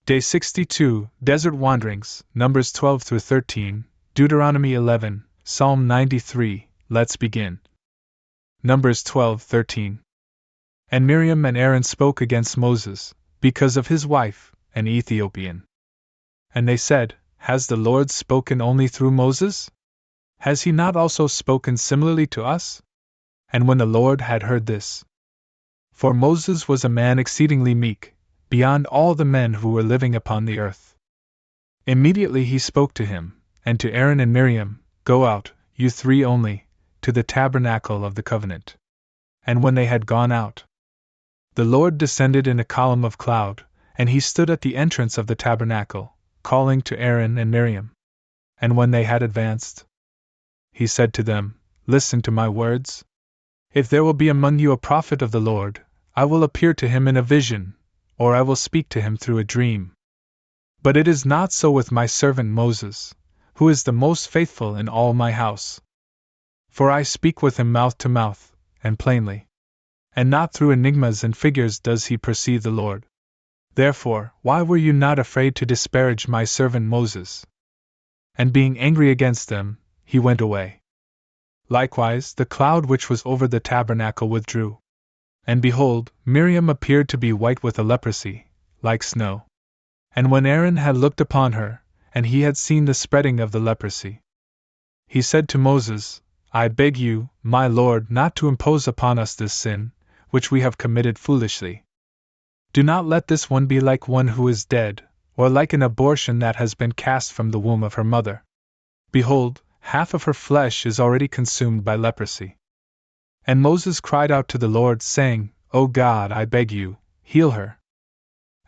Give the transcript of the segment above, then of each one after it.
Day 62, Desert Wanderings, Numbers 12 through 13, Deuteronomy 11, Psalm 93. Let's begin. Numbers 12:13. And Miriam and Aaron spoke against Moses, because of his wife, an Ethiopian. And they said, Has the Lord spoken only through Moses? Has he not also spoken similarly to us? And when the Lord had heard this, for Moses was a man exceedingly meek, beyond all the men who were living upon the earth. Immediately he spoke to him, and to Aaron and Miriam, Go out, you three only, to the tabernacle of the covenant. And when they had gone out, the Lord descended in a column of cloud, and he stood at the entrance of the tabernacle, calling to Aaron and Miriam. And when they had advanced, he said to them, Listen to my words. If there will be among you a prophet of the Lord, I will appear to him in a vision, or I will speak to him through a dream. But it is not so with my servant Moses, who is the most faithful in all my house. For I speak with him mouth to mouth, and plainly. And not through enigmas and figures does he perceive the Lord. Therefore, why were you not afraid to disparage my servant Moses? And being angry against them, he went away. Likewise, the cloud which was over the tabernacle withdrew. And behold, Miriam appeared to be white with a leprosy, like snow. And when Aaron had looked upon her, and he had seen the spreading of the leprosy, he said to Moses, I beg you, my Lord, not to impose upon us this sin, which we have committed foolishly. Do not let this one be like one who is dead, or like an abortion that has been cast from the womb of her mother. Behold, half of her flesh is already consumed by leprosy. And Moses cried out to the Lord, saying, O God, I beg you, heal her.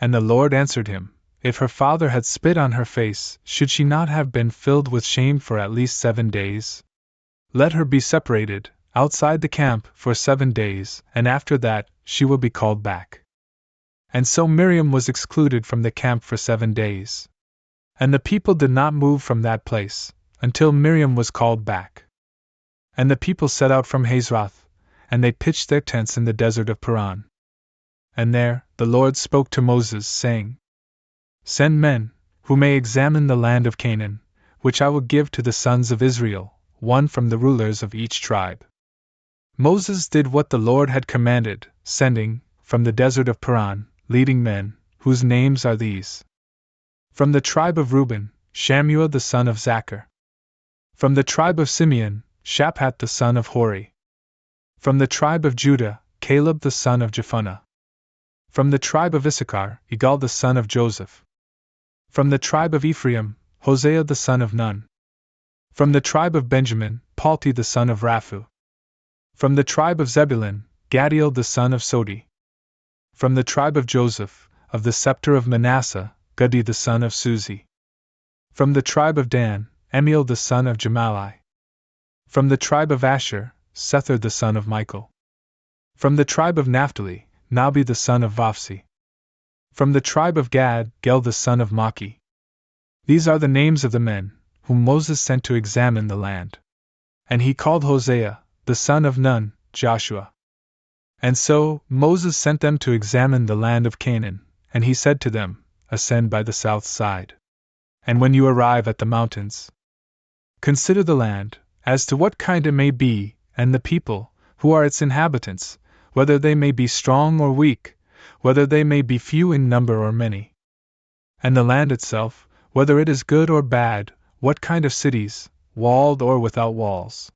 And the Lord answered him, If her father had spit on her face, should she not have been filled with shame for at least 7 days? Let her be separated, outside the camp, for 7 days, and after that, she will be called back. And so Miriam was excluded from the camp for 7 days. And the people did not move from that place, until Miriam was called back. And the people set out from Hazeroth, and they pitched their tents in the desert of Paran. And there, the Lord spoke to Moses, saying, Send men, who may examine the land of Canaan, which I will give to the sons of Israel, one from the rulers of each tribe. Moses did what the Lord had commanded, sending, from the desert of Paran, leading men, whose names are these. From the tribe of Reuben, Shammua the son of Zachar. From the tribe of Simeon, Shaphat the son of Hori. From the tribe of Judah, Caleb the son of Jephunneh. From the tribe of Issachar, Igal the son of Joseph. From the tribe of Ephraim, Hosea the son of Nun. From the tribe of Benjamin, Palti the son of Raphu. From the tribe of Zebulun, Gadiel the son of Sodi. From the tribe of Joseph, of the scepter of Manasseh, Gadi the son of Suzi. From the tribe of Dan, Amiel the son of Gemalli. From the tribe of Asher, Sethur the son of Michael. From the tribe of Naphtali, Nabi the son of Vapsi. From the tribe of Gad, Gel the son of Maki. These are the names of the men, whom Moses sent to examine the land. And he called Hosea, the son of Nun, Joshua. And so, Moses sent them to examine the land of Canaan, and he said to them, Ascend by the south side. And when you arrive at the mountains, consider the land, as to what kind it may be, and the people, who are its inhabitants, whether they may be strong or weak, whether they may be few in number or many. And the land itself, whether it is good or bad, what kind of cities, walled or without walls.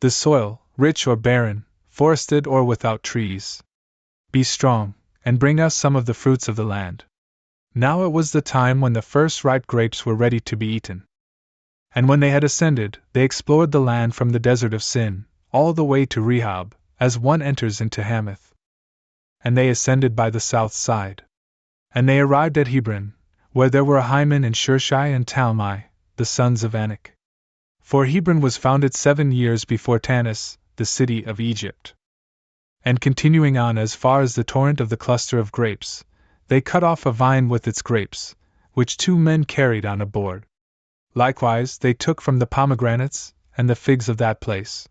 The soil, rich or barren, forested or without trees. Be strong, and bring us some of the fruits of the land. Now it was the time when the first ripe grapes were ready to be eaten. And when they had ascended, they explored the land from the desert of Sin, all the way to Rehob, as one enters into Hamath. And they ascended by the south side. And they arrived at Hebron, where there were Ahiman and Shurshai and Talmai, the sons of Anak. For Hebron was founded 7 years before Tanis, the city of Egypt. And continuing on as far as the torrent of the cluster of grapes, they cut off a vine with its grapes, which 2 men carried on a board. Likewise they took from the pomegranates and the figs of that place,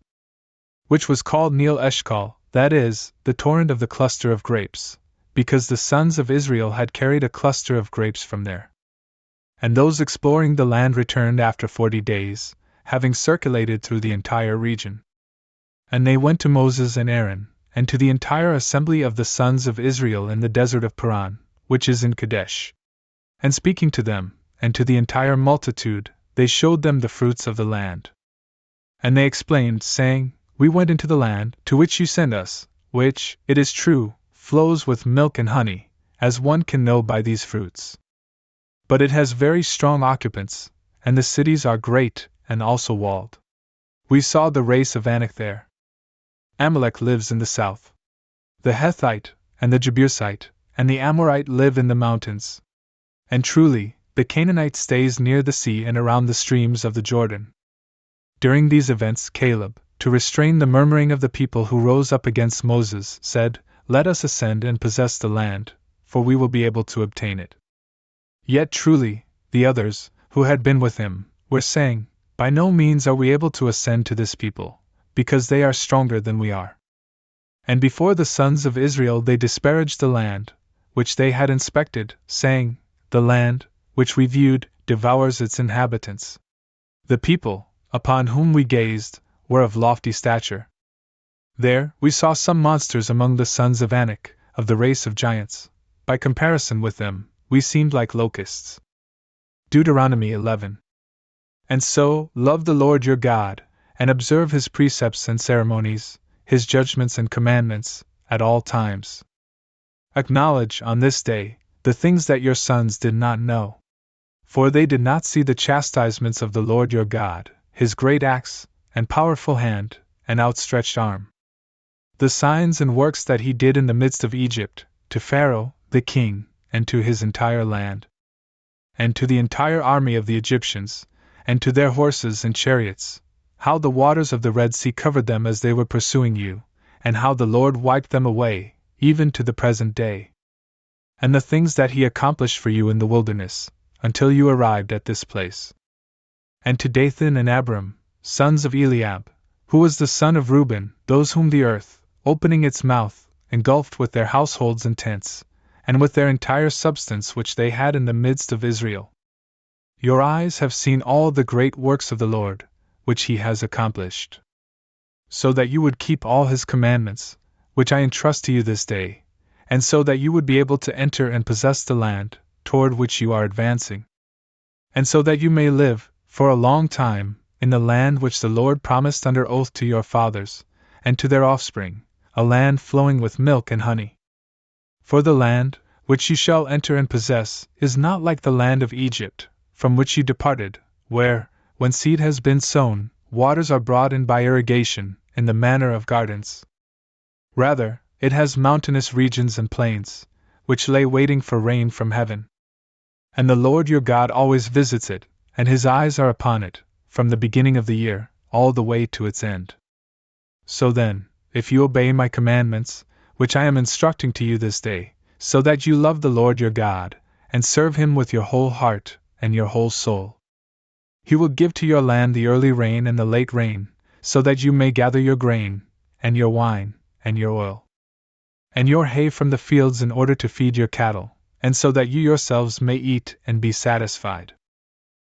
which was called Neel Eshcol, that is, the torrent of the cluster of grapes, because the sons of Israel had carried a cluster of grapes from there. And those exploring the land returned after 40 days, having circulated through the entire region. And they went to Moses and Aaron, and to the entire assembly of the sons of Israel in the desert of Paran, which is in Kadesh. And speaking to them, and to the entire multitude, they showed them the fruits of the land. And they explained, saying, We went into the land to which you sent us, which, it is true, flows with milk and honey, as one can know by these fruits. But it has very strong occupants, and the cities are great, and also walled. We saw the race of Anak there. Amalek lives in the south. The Hethite, and the Jebusite, and the Amorite live in the mountains. And truly, the Canaanite stays near the sea and around the streams of the Jordan. During these events Caleb, to restrain the murmuring of the people who rose up against Moses, said, Let us ascend and possess the land, for we will be able to obtain it. Yet truly, the others, who had been with him, were saying, By no means are we able to ascend to this people, because they are stronger than we are. And before the sons of Israel they disparaged the land, which they had inspected, saying, The land, which we viewed, devours its inhabitants. The people, upon whom we gazed, were of lofty stature. There, we saw some monsters among the sons of Anak, of the race of giants. By comparison with them, we seemed like locusts. Deuteronomy 11. And so, love the Lord your God, and observe his precepts and ceremonies, his judgments and commandments, at all times. Acknowledge, on this day, the things that your sons did not know. For they did not see the chastisements of the Lord your God, his great axe, and powerful hand, and outstretched arm. The signs and works that he did in the midst of Egypt, to Pharaoh, the king, and to his entire land, and to the entire army of the Egyptians, and to their horses and chariots, how the waters of the Red Sea covered them as they were pursuing you, and how the Lord wiped them away, even to the present day. And the things that he accomplished for you in the wilderness, until you arrived at this place. And to Dathan and Abiram, sons of Eliab, who was the son of Reuben, those whom the earth, opening its mouth, engulfed with their households and tents, and with their entire substance which they had in the midst of Israel. Your eyes have seen all the great works of the Lord, which he has accomplished. So that you would keep all his commandments, which I entrust to you this day, and so that you would be able to enter and possess the land, toward which you are advancing. And so that you may live, for a long time, in the land which the Lord promised under oath to your fathers, and to their offspring, a land flowing with milk and honey. For the land, which you shall enter and possess, is not like the land of Egypt, from which you departed, where, when seed has been sown, waters are brought in by irrigation, in the manner of gardens. Rather, it has mountainous regions and plains, which lay waiting for rain from heaven. And the Lord your God always visits it, and his eyes are upon it, from the beginning of the year, all the way to its end. So then, if you obey my commandments, which I am instructing to you this day, so that you love the Lord your God, and serve him with your whole heart and your whole soul, he will give to your land the early rain and the late rain, so that you may gather your grain, and your wine, and your oil, and your hay from the fields in order to feed your cattle, and so that you yourselves may eat and be satisfied.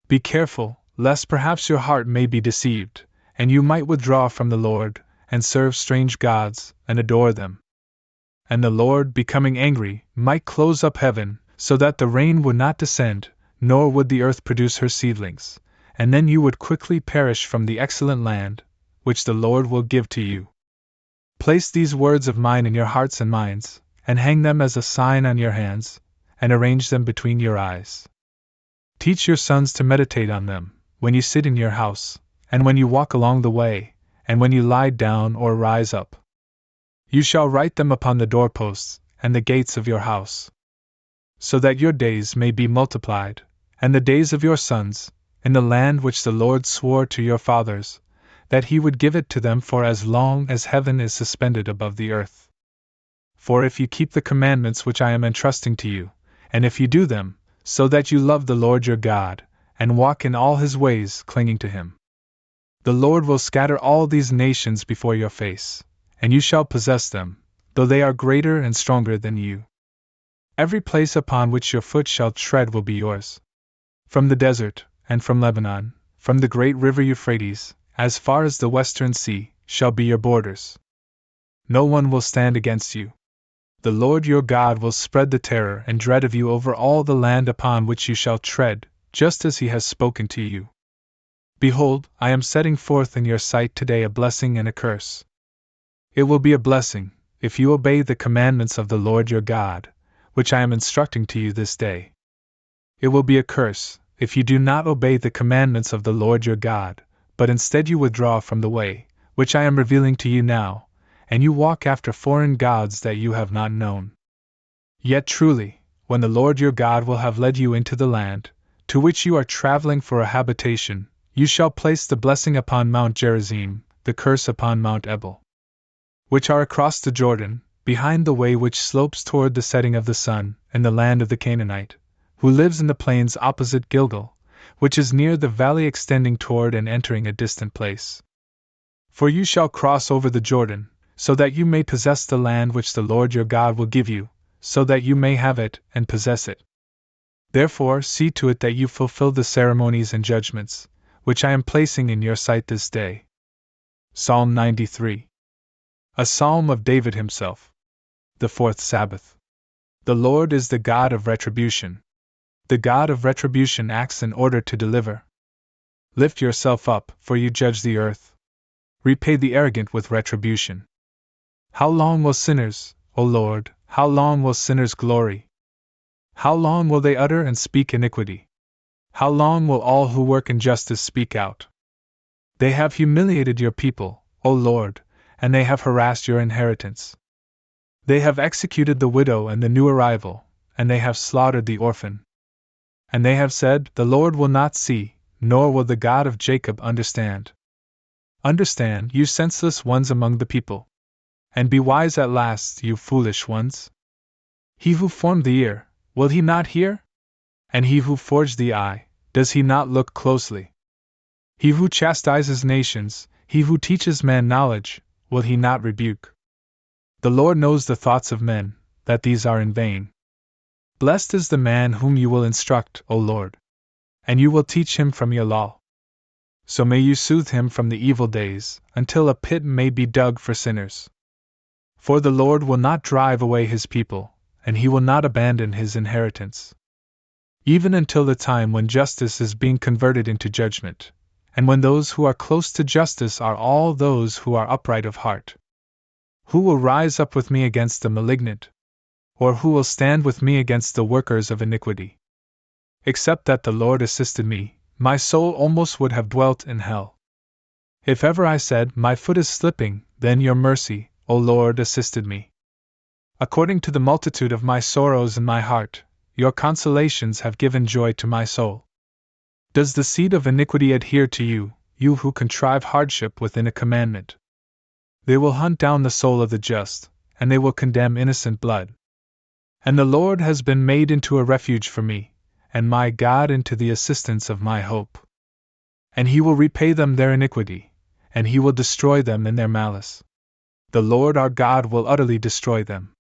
Be careful, lest perhaps your heart may be deceived, and you might withdraw from the Lord, and serve strange gods, and adore them. And the Lord, becoming angry, might close up heaven, so that the rain would not descend, nor would the earth produce her seedlings, and then you would quickly perish from the excellent land, which the Lord will give to you. Place these words of mine in your hearts and minds, and hang them as a sign on your hands, and arrange them between your eyes. Teach your sons to meditate on them, when you sit in your house, and when you walk along the way, and when you lie down or rise up. You shall write them upon the doorposts and the gates of your house, so that your days may be multiplied, and the days of your sons, in the land which the Lord swore to your fathers, that he would give it to them for as long as heaven is suspended above the earth. For if you keep the commandments which I am entrusting to you, and if you do them, so that you love the Lord your God, and walk in all his ways, clinging to him, the Lord will scatter all these nations before your face, and you shall possess them, though they are greater and stronger than you. Every place upon which your foot shall tread will be yours. From the desert, and from Lebanon, from the great river Euphrates, as far as the western sea, shall be your borders. No one will stand against you. The Lord your God will spread the terror and dread of you over all the land upon which you shall tread, just as he has spoken to you. Behold, I am setting forth in your sight today a blessing and a curse. It will be a blessing, if you obey the commandments of the Lord your God, which I am instructing to you this day. It will be a curse, if you do not obey the commandments of the Lord your God, but instead you withdraw from the way, which I am revealing to you now, and you walk after foreign gods that you have not known. Yet truly, when the Lord your God will have led you into the land, to which you are traveling for a habitation, you shall place the blessing upon Mount Gerizim, the curse upon Mount Ebal, which are across the Jordan, behind the way which slopes toward the setting of the sun, in the land of the Canaanite, who lives in the plains opposite Gilgal, which is near the valley extending toward and entering a distant place. For you shall cross over the Jordan, so that you may possess the land which the Lord your God will give you, so that you may have it and possess it. Therefore see to it that you fulfill the ceremonies and judgments, which I am placing in your sight this day. Psalm 93. A psalm of David himself. The fourth Sabbath. The Lord is the God of retribution. The God of retribution acts in order to deliver. Lift yourself up, for you judge the earth. Repay the arrogant with retribution. How long will sinners, O Lord, how long will sinners glory? How long will they utter and speak iniquity? How long will all who work injustice speak out? They have humiliated your people, O Lord, and they have harassed your inheritance. They have executed the widow and the new arrival, and they have slaughtered the orphan. And they have said, the Lord will not see, nor will the God of Jacob understand. Understand, you senseless ones among the people. And be wise at last, you foolish ones. He who formed the ear, will he not hear? And he who forged the eye, does he not look closely? He who chastises nations, he who teaches man knowledge, will he not rebuke? The Lord knows the thoughts of men, that these are in vain. Blessed is the man whom you will instruct, O Lord. And you will teach him from your law. So may you soothe him from the evil days, until a pit may be dug for sinners. For the Lord will not drive away his people, and he will not abandon his inheritance. Even until the time when justice is being converted into judgment, and when those who are close to justice are all those who are upright of heart. Who will rise up with me against the malignant? Or who will stand with me against the workers of iniquity? Except that the Lord assisted me, my soul almost would have dwelt in hell. If ever I said, my foot is slipping, then your mercy, O Lord, assisted me. According to the multitude of my sorrows in my heart, your consolations have given joy to my soul. Does the seed of iniquity adhere to you, you who contrive hardship within a commandment? They will hunt down the soul of the just, and they will condemn innocent blood. And the Lord has been made into a refuge for me, and my God into the assistance of my hope. And he will repay them their iniquity, and he will destroy them in their malice. The Lord our God will utterly destroy them.